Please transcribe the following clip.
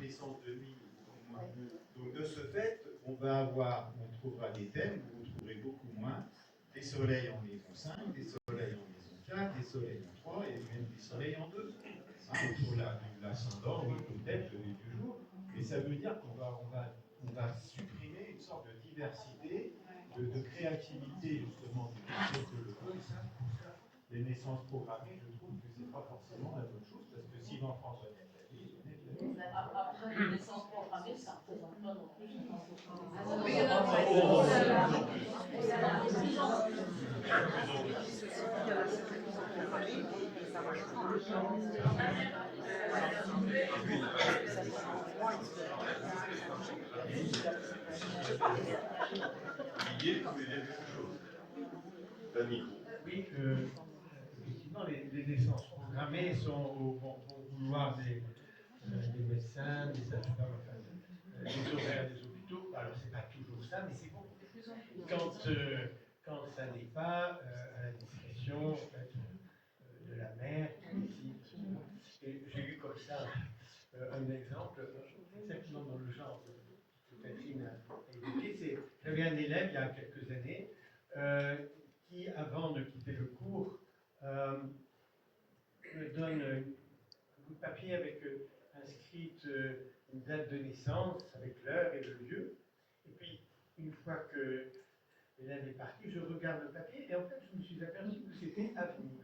naissance de nuit beaucoup moins. Donc de ce fait, on trouvera des thèmes où vous trouverez beaucoup moins des soleils en maison 5, des soleils en maison 4, des soleils en 3 et même des soleils en 2. Autour de l'ascendant, oui, peut-être du jour, mais ça veut dire qu'on va supprimer une sorte de diversité, de créativité justement du que le code. Les naissances programmées, je trouve que c'est pas forcément la bonne chose, parce que si l'enfant va naître la vie, après, les naissances programmées, ça ne représente pas non plus une naissance Oui, effectivement, les naissances programmées sont au bon vouloir des médecins, des sages-femmes, enfin, des horaires des hôpitaux. Alors, c'est pas toujours ça, mais c'est beaucoup. Quand ça n'est pas à la discrétion en fait, de la mère qui décide. Et j'ai eu comme ça un exemple, exactement dans le genre que Catherine a évoqué. J'avais un élève il y a quelques années qui, avant de quitter le cours, me donne un bout de papier avec inscrite une date de naissance, avec l'heure et le lieu. Et puis, une fois que l'élève est parti, je regarde le papier et en fait, je me suis aperçu que c'était à venir.